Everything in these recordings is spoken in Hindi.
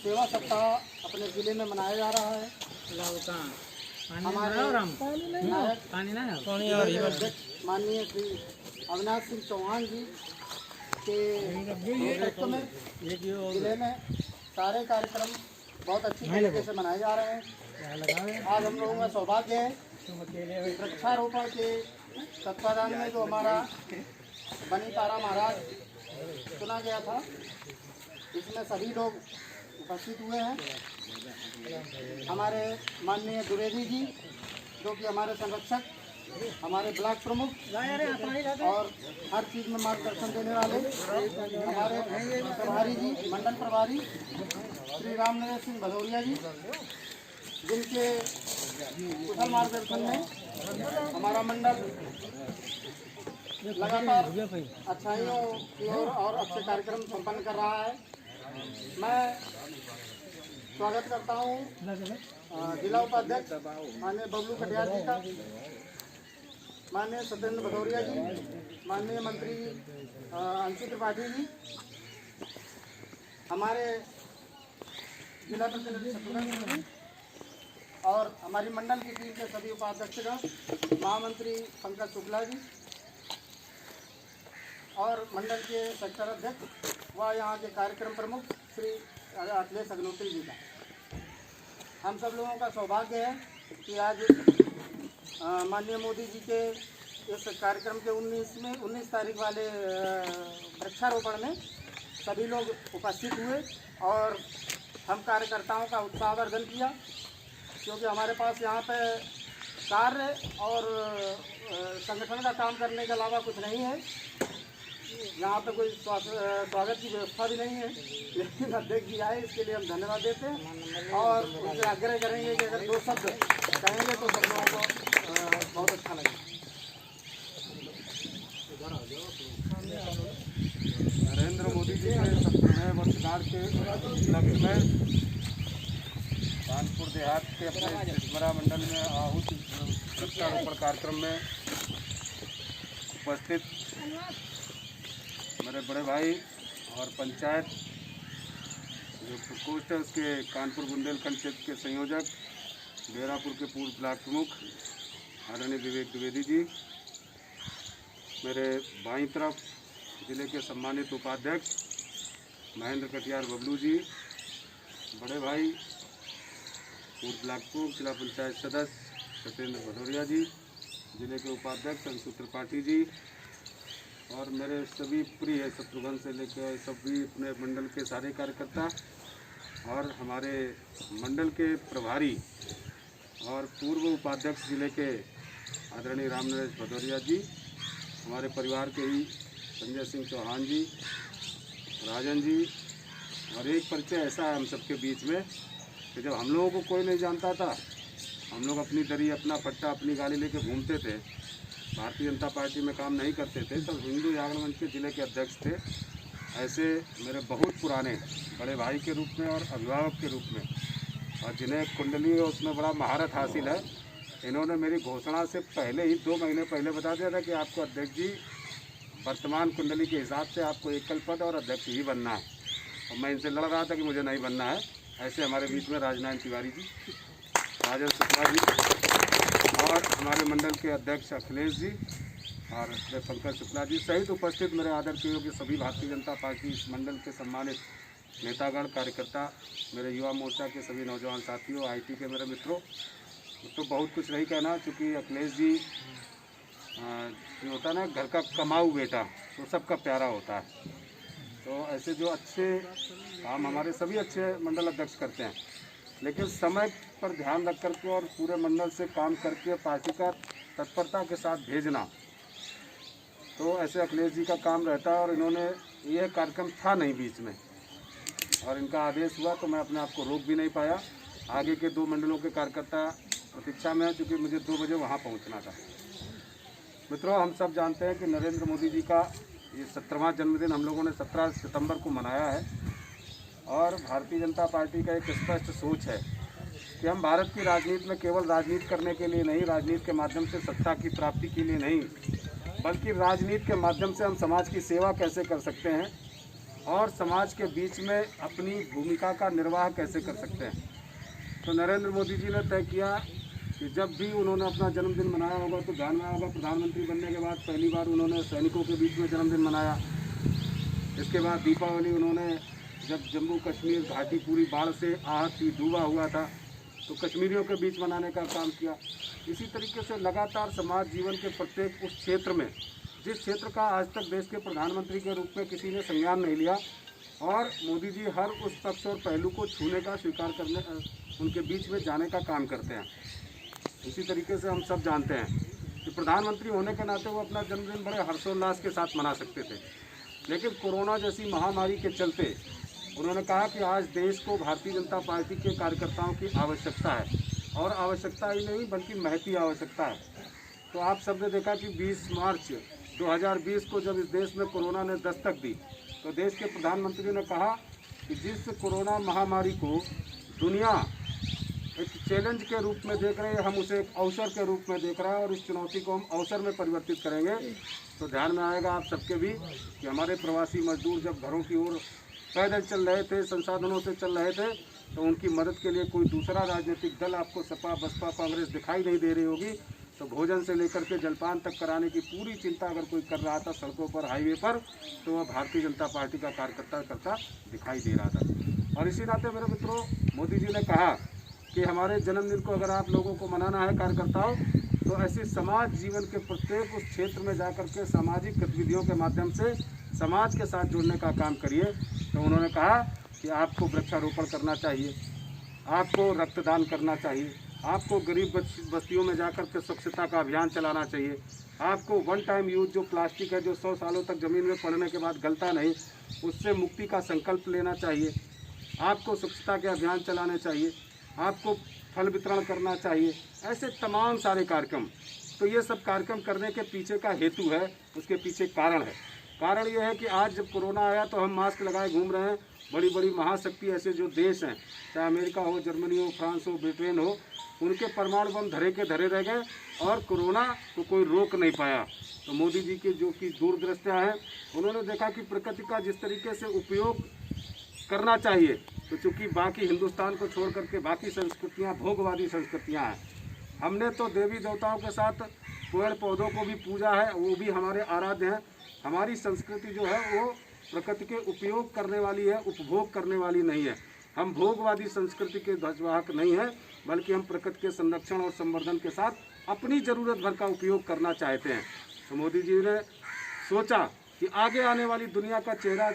सेवा सप्ताह अपने ज़िले में मनाया जा रहा है। हमारे माननीय श्री अविनाश सिंह चौहान जी के नेतृत्व में ज़िले में सारे कार्यक्रम बहुत अच्छी तरीके से मनाए जा रहे हैं। आज हम लोगों का सौभाग्य है वृक्षारोपण के तत्वाधान में जो हमारा बनीपारा महाराज चुना गया था, इसमें सभी लोग उपस्थित हुए हैं। हमारे माननीय द्विवेदी जी जो कि हमारे संरक्षक, हमारे ब्लॉक प्रमुख और हर चीज़ में मार्गदर्शन देने वाले हमारे प्रभारी जी, मंडल प्रभारी श्री रामनरेश सिंह भदौरिया जी, जिनके कुशल मार्गदर्शन में हमारा मंडल लगातार अच्छाइयों की ओर और अच्छे कार्यक्रम संपन्न कर रहा है। मैं स्वागत करता हूँ जिला उपाध्यक्ष माननीय बबलू कटियार जी का, माननीय सत्येंद्र भदौरिया जी, माननीय मंत्री अंशु त्रिपाठी जी, हमारे जिला प्रतिनिधि शत्रुघ्न जी और हमारी मंडल की टीम के सभी उपाध्यक्षगण, महामंत्री पंकज शुक्ला जी और मंडल के सेक्टर अध्यक्ष व यहाँ के कार्यक्रम प्रमुख श्री अखिलेश अग्निहोत्री जी का। हम सब लोगों का सौभाग्य है कि आज माननीय मोदी जी के इस कार्यक्रम के 19 तारीख वाले वृक्षारोपण में सभी लोग उपस्थित हुए और हम कार्यकर्ताओं का उत्साहवर्धन किया, क्योंकि हमारे पास यहाँ पे कार्य और संगठन का काम करने के अलावा कुछ नहीं है। यहाँ पे कोई स्वागत की व्यवस्था भी नहीं है, लेकिन अध्यक्ष जी आए, इसके लिए हम धन्यवाद देते हैं और उनसे आग्रह करेंगे कि अगर 2 शब्द कहेंगे तो सब लोगों को बहुत अच्छा लगेगा। नरेंद्र मोदी जी के 17वें वर्षगांठ के उपलक्ष्य में कानपुर देहात के अपने चितमरा मंडल में आहूत वृक्षारोपण कार्यक्रम में उपस्थित मेरे बड़े भाई और पंचायत जो प्रकोष्ठ है उसके कानपुर बुंदेलखंड क्षेत्र के संयोजक, डेरापुर के पूर्व ब्लॉक प्रमुख आदरणीय विवेक द्विवेदी जी, मेरे बाईं तरफ जिले के सम्मानित उपाध्यक्ष महेंद्र कटियार बबलू जी, बड़े भाई पूर्व ब्लॉक प्रमुख जिला पंचायत सदस्य सत्येंद्र भदौरिया जी, जिले के उपाध्यक्ष अंशु त्रिपाठी जी और मेरे सभी प्रिय शत्रुघ्न से लेकर सभी अपने मंडल के सारे कार्यकर्ता और हमारे मंडल के प्रभारी और पूर्व उपाध्यक्ष जिले के आदरणीय रामनरेश भदौरिया जी, हमारे परिवार के ही संजय सिंह चौहान जी, राजन जी। और एक परिचय ऐसा है हम सबके बीच में कि जब हम लोगों को कोई नहीं जानता था, हम लोग अपनी दरी, अपना पट्टा, अपनी गाड़ी लेके घूमते थे, भारतीय जनता पार्टी में काम नहीं करते थे, तब हिंदू जागरण मंच के जिले के अध्यक्ष थे। ऐसे मेरे बहुत पुराने बड़े भाई के रूप में और अभिभावक के रूप में, और जिन्हें कुंडली है उसमें बड़ा महारत हासिल है, इन्होंने मेरी घोषणा से पहले ही 2 महीने पहले बता दिया था कि आपको अध्यक्ष जी वर्तमान कुंडली के हिसाब से आपको एकल पद और अध्यक्ष ही बनना है। और मैं इनसे लड़ रहा था कि मुझे नहीं बनना है। ऐसे हमारे बीच में राजनारायण तिवारी जी, राजन शुक्ला जी और हमारे मंडल के अध्यक्ष अखिलेश जी और पंकज शुक्ला जी सहित उपस्थित मेरे आदर के योग्य सभी भारतीय जनता पार्टी इस मंडल के सम्मानित नेतागण, कार्यकर्ता, मेरे युवा मोर्चा के सभी नौजवान साथियों, आईटी के मेरे मित्रों। तो बहुत कुछ नहीं कहना, क्योंकि अखिलेश जी जो होता है ना, घर का कमाऊ बेटा तो सबका प्यारा होता है। तो ऐसे जो अच्छे काम हमारे सभी अच्छे मंडल अध्यक्ष करते हैं, लेकिन समय पर ध्यान रख करके और पूरे मंडल से काम करके पार्टी का तत्परता के साथ भेजना, तो ऐसे अखिलेश जी का काम रहता है। और इन्होंने यह कार्यक्रम था नहीं बीच में, और इनका आदेश हुआ तो मैं अपने आप को रोक भी नहीं पाया। आगे के 2 मंडलों के कार्यकर्ता प्रतीक्षा में है, क्योंकि मुझे 2 बजे वहाँ पहुँचना था। मित्रों, हम सब जानते हैं कि नरेंद्र मोदी जी का ये 17वां जन्मदिन हम लोगों ने 17 सितंबर को मनाया है, और भारतीय जनता पार्टी का एक स्पष्ट सोच है कि हम भारत की राजनीति में केवल राजनीति करने के लिए नहीं, राजनीति के माध्यम से सत्ता की प्राप्ति के लिए नहीं, बल्कि राजनीति के माध्यम से हम समाज की सेवा कैसे कर सकते हैं, और समाज के बीच में अपनी भूमिका का निर्वाह कैसे कर सकते हैं। तो नरेंद्र मोदी जी ने तय किया कि जब भी उन्होंने अपना जन्मदिन मनाया होगा तो ध्यान में होगा, प्रधानमंत्री बनने के बाद पहली बार उन्होंने सैनिकों के बीच में जन्मदिन मनाया। इसके बाद दीपावली उन्होंने, जब जम्मू कश्मीर घाटी पूरी बाढ़ से आहत थी, डूबा हुआ था, तो कश्मीरियों के बीच मनाने का काम किया। इसी तरीके से लगातार समाज जीवन के प्रत्येक उस क्षेत्र में, जिस क्षेत्र का आज तक देश के प्रधानमंत्री के रूप में किसी ने संज्ञान नहीं लिया, और मोदी जी हर उस पक्ष और पहलू को छूने का, स्वीकार करने, उनके बीच में जाने का काम करते हैं। इसी तरीके से हम सब जानते हैं कि प्रधानमंत्री होने के नाते वो अपना जन्मदिन बड़े हर्षोल्लास के साथ मना सकते थे, लेकिन कोरोना जैसी महामारी के चलते उन्होंने कहा कि आज देश को भारतीय जनता पार्टी के कार्यकर्ताओं की आवश्यकता है, और आवश्यकता ही नहीं बल्कि महती आवश्यकता है। तो आप सब ने देखा कि 20 मार्च 2020 को जब इस देश में कोरोना ने दस्तक दी, तो देश के प्रधानमंत्री ने कहा कि जिस कोरोना महामारी को दुनिया एक चैलेंज के रूप में देख रहे हैं, हम उसे एक अवसर के रूप में देख रहे हैं, और इस चुनौती को हम अवसर में परिवर्तित करेंगे। तो ध्यान में आएगा आप सबके भी कि हमारे प्रवासी मजदूर जब घरों की ओर पैदल चल रहे थे, संसाधनों से चल रहे थे, तो उनकी मदद के लिए कोई दूसरा राजनीतिक दल, आपको सपा, बसपा, कांग्रेस दिखाई नहीं दे रही होगी, तो भोजन से लेकर के जलपान तक कराने की पूरी चिंता अगर कोई कर रहा था सड़कों पर, हाईवे पर, तो वह भारतीय जनता पार्टी का कार्यकर्ता करता दिखाई दे रहा था। और इसी नाते मेरे मित्रों, मोदी जी ने कहा कि हमारे जन्मदिन को अगर आप लोगों को मनाना है कार्यकर्ताओं, तो ऐसे समाज जीवन के प्रत्येक उस क्षेत्र में जाकर के सामाजिक गतिविधियों के माध्यम से समाज के साथ जुड़ने का काम करिए। तो उन्होंने कहा कि आपको वृक्षारोपण करना चाहिए, आपको रक्तदान करना चाहिए, आपको गरीब बस्तियों में जाकर के स्वच्छता का अभियान चलाना चाहिए, आपको वन टाइम यूज जो प्लास्टिक है, जो 100 सालों तक ज़मीन में पड़ने के बाद गलता नहीं, उससे मुक्ति का संकल्प लेना चाहिए, आपको स्वच्छता के अभियान चलाने चाहिए, आपको फल वितरण करना चाहिए। ऐसे तमाम सारे कार्यक्रम। तो ये सब कार्यक्रम करने के पीछे का हेतु है, उसके पीछे कारण है। कारण ये है कि आज जब कोरोना आया तो हम मास्क लगाए घूम रहे हैं। बड़ी बड़ी महाशक्ति ऐसे जो देश हैं, चाहे अमेरिका हो, जर्मनी हो, फ्रांस हो, ब्रिटेन हो, उनके परमाणु बम धरे के धरे रह गए और कोरोना को कोई रोक नहीं पाया। तो मोदी जी की जो कि दूरदृष्टिया है, उन्होंने देखा कि प्रकृति का जिस तरीके से उपयोग करना चाहिए, तो चूँकि बाकी हिंदुस्तान को छोड़ करके बाकी संस्कृतियाँ भोगवादी संस्कृतियाँ हैं। हमने तो देवी देवताओं के साथ पेड़ पौधों को भी पूजा है, वो भी हमारे आराध्य हैं। हमारी संस्कृति जो है वो प्रकृति के उपयोग करने वाली है, उपभोग करने वाली नहीं है। हम भोगवादी संस्कृति के ध्वजवाहक नहीं हैं, बल्कि हम प्रकृति के संरक्षण और संवर्धन के साथ अपनी ज़रूरत भर का उपयोग करना चाहते हैं। तो मोदी जी ने सोचा कि आगे आने वाली दुनिया का चेहरा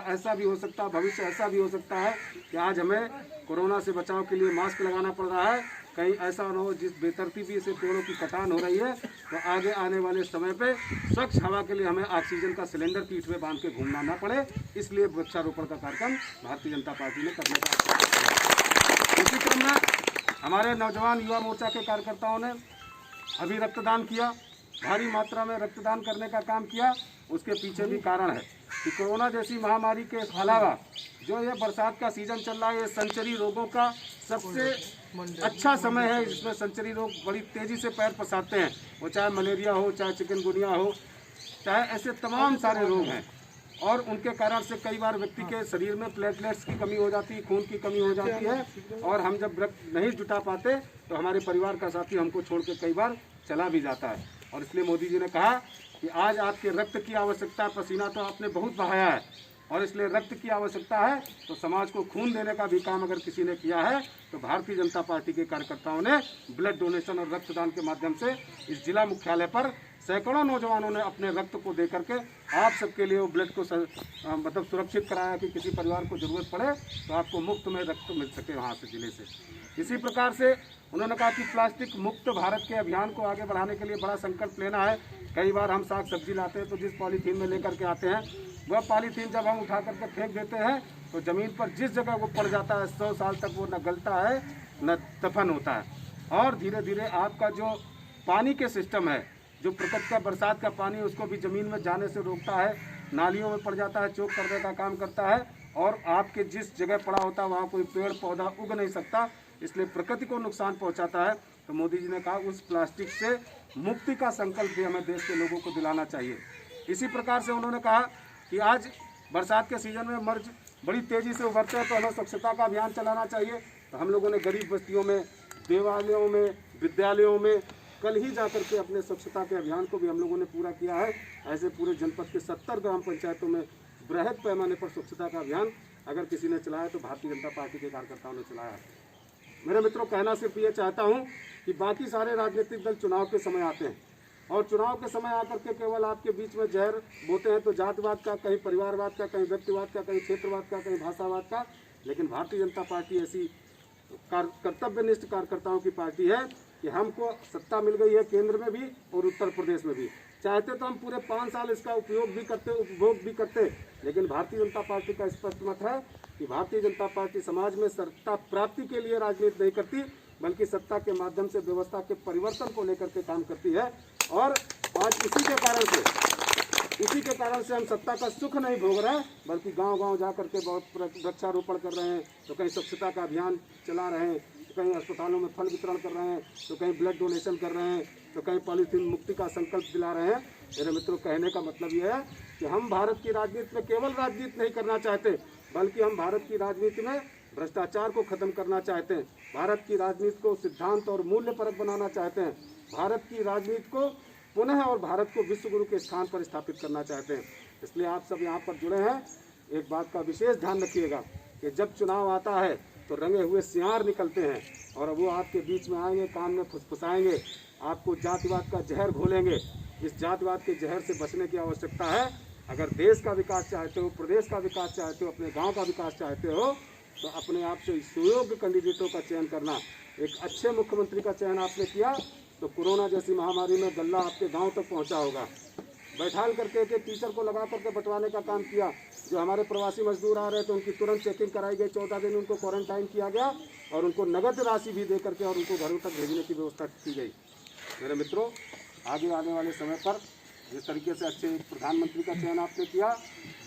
ऐसा भी हो सकता है, भविष्य ऐसा भी हो सकता है कि आज हमें कोरोना से बचाव के लिए मास्क लगाना पड़ रहा है। कहीं ऐसा न हो जिस बेतरतीबी से पेड़ों की कटान हो रही है, तो आगे आने वाले समय पे स्वच्छ हवा के लिए हमें ऑक्सीजन का सिलेंडर पीठ में बांध के घूमना ना पड़े। इसलिए वृक्षारोपण का कार्यक्रम भारतीय जनता पार्टी ने करने का। इसी क्रम में हमारे नौजवान युवा मोर्चा के कार्यकर्ताओं ने अभी रक्तदान किया, भारी मात्रा में रक्तदान करने का काम किया। उसके पीछे भी कारण है कि कोरोना जैसी महामारी के अलावा जो ये बरसात का सीजन चल रहा है, ये संचरी रोगों का सबसे अच्छा समय है, जिसमें संचरी रोग बड़ी तेज़ी से पैर पसारते हैं। वो चाहे मलेरिया हो, चाहे चिकनगुनिया हो, चाहे ऐसे तमाम सारे रोग हैं, और उनके कारण से कई बार व्यक्ति के शरीर में प्लेटलेट्स की कमी हो जाती है, खून की कमी हो जाती है, और हम जब रक्त नहीं जुटा पाते तो हमारे परिवार का साथी हमको छोड़ के कई बार चला भी जाता है। और इसलिए मोदी जी ने कहा कि आज आपके रक्त की आवश्यकता, पसीना तो आपने बहुत बहाया है, और इसलिए रक्त की आवश्यकता है, तो समाज को खून देने का भी काम अगर किसी ने किया है तो भारतीय जनता पार्टी के कार्यकर्ताओं ने ब्लड डोनेशन और रक्तदान के माध्यम से इस जिला मुख्यालय पर सैकड़ों नौजवानों ने अपने रक्त को दे करके आप सबके लिए वो ब्लड को मतलब सुरक्षित कराया कि किसी परिवार को ज़रूरत पड़े तो आपको मुफ्त में रक्त मिल सके वहाँ से, जिले से। इसी प्रकार से उन्होंने कहा कि प्लास्टिक मुक्त भारत के अभियान को आगे बढ़ाने के लिए बड़ा संकल्प लेना है। कई बार हम साग सब्जी लाते हैं तो जिस पॉलीथीन में लेकर के आते हैं, वह पॉलीथीन जब हम उठा करके फेंक देते हैं तो ज़मीन पर जिस जगह वो पड़ जाता है 100 साल तक वो न गलता है न दफन होता है। और धीरे धीरे आपका जो पानी के सिस्टम है, जो प्रकृति का बरसात का पानी, उसको भी ज़मीन में जाने से रोकता है, नालियों में पड़ जाता है, चोक करने का काम करता है, और आपके जिस जगह पड़ा होता है वहाँ कोई पेड़ पौधा उग नहीं सकता, इसलिए प्रकृति को नुकसान पहुँचाता है। तो मोदी जी ने कहा उस प्लास्टिक से मुक्ति का संकल्प भी हमें देश के लोगों को दिलाना चाहिए। इसी प्रकार से उन्होंने कहा कि आज बरसात के सीजन में मर्ज बड़ी तेज़ी से उभरते हैं, तो हमें स्वच्छता का अभियान चलाना चाहिए। तो हम लोगों ने गरीब बस्तियों में, देवालयों में, विद्यालयों में कल ही जाकर के अपने स्वच्छता के अभियान को भी हम लोगों ने पूरा किया है। ऐसे पूरे जनपद के 70 ग्राम पंचायतों में बृहद पैमाने पर स्वच्छता का अभियान अगर किसी ने चलाया तो भारतीय जनता पार्टी के कार्यकर्ताओं ने चलाया है। मेरे मित्रों, कहना सिर्फ ये चाहता हूँ कि बाकी सारे राजनीतिक दल चुनाव के समय आते हैं और चुनाव के समय आकर के केवल आपके बीच में जहर बोते हैं, तो जातिवाद का, कहीं परिवारवाद का, कहीं व्यक्तिवाद का, कहीं क्षेत्रवाद का, कहीं भाषावाद का। लेकिन भारतीय जनता पार्टी ऐसी कर्तव्यनिष्ठ कार्यकर्ताओं की पार्टी है कि हमको सत्ता मिल गई है केंद्र में भी और उत्तर प्रदेश में भी। चाहते तो हम पूरे 5 साल इसका उपयोग भी करते, उपभोग भी करते, लेकिन भारतीय जनता पार्टी का स्पष्ट मत है कि भारतीय जनता पार्टी समाज में सत्ता प्राप्ति के लिए राजनीति नहीं करती, बल्कि सत्ता के माध्यम से व्यवस्था के परिवर्तन को लेकर के काम करती है। और आज इसी के कारण से हम सत्ता का सुख नहीं भोग रहे हैं, बल्कि गांव-गांव जा करके बहुत वृक्षारोपण कर रहे हैं, तो कहीं स्वच्छता का अभियान चला रहे हैं, तो कहीं अस्पतालों में फल वितरण कर रहे हैं, तो कहीं ब्लड डोनेशन कर रहे हैं, तो कहीं पॉलीथीन मुक्ति का संकल्प दिला रहे हैं। मेरे मित्रों, कहने का मतलब ये है कि हम भारत की राजनीति में केवल राजनीति नहीं करना चाहते, बल्कि हम भारत की राजनीति में भ्रष्टाचार को खत्म करना चाहते हैं, भारत की राजनीति को सिद्धांत और मूल्य परक बनाना चाहते हैं, भारत की राजनीति को पुनः और भारत को विश्व गुरु के स्थान पर स्थापित करना चाहते हैं। इसलिए आप सब यहाँ पर जुड़े हैं। एक बात का विशेष ध्यान रखिएगा कि जब चुनाव आता है तो रंगे हुए सियार निकलते हैं और वो आपके बीच में आएंगे, कान में फुसफुसाएंगे, आपको जातिवाद का जहर घोलेंगे। इस जातिवाद के जहर से बचने की आवश्यकता है। अगर देश का विकास चाहते हो, प्रदेश का विकास चाहते हो, अपने गांव का विकास चाहते हो, तो अपने आप से सुयोग्य कैंडिडेटों का चयन करना। एक अच्छे मुख्यमंत्री का चयन आपने किया तो कोरोना जैसी महामारी में गल्ला आपके गांव तक पहुंचा होगा। बैठाल करके के टीचर को लगा करके बंटवाने का काम किया। जो हमारे प्रवासी मजदूर आ रहे थे उनकी तुरंत चेकिंग कराई गई, 14 दिन उनको क्वारंटाइन किया गया और उनको नगद राशि भी दे करके और उनको घरों तक भेजने की व्यवस्था की गई। मेरे मित्रों, आगे आने वाले समय पर जिस तरीके से अच्छे प्रधानमंत्री का चयन आपने किया,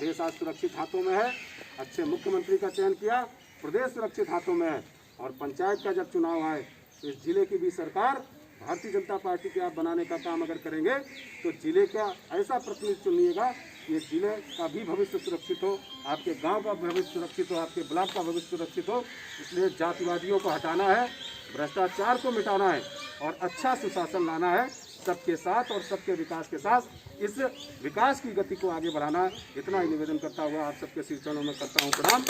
देश आज सुरक्षित हाथों में है। अच्छे मुख्यमंत्री का चयन किया, प्रदेश सुरक्षित हाथों में है। और पंचायत का जब चुनाव आए तो इस जिले की भी सरकार भारतीय जनता पार्टी के आप बनाने का काम अगर करेंगे तो जिले का ऐसा प्रतिनिधि चुनिएगा कि जिले का भी भविष्य सुरक्षित हो, आपके गांव का भविष्य सुरक्षित हो, आपके ब्लॉक का भविष्य सुरक्षित हो। इसलिए जातिवादियों को हटाना है, भ्रष्टाचार को मिटाना है और अच्छा सुशासन लाना है। सबके साथ और सबके विकास के साथ इस विकास की गति को आगे बढ़ाना है। इतना ही निवेदन करता हुआ आप सबके श्री चरणों में करता हूँ प्रणाम।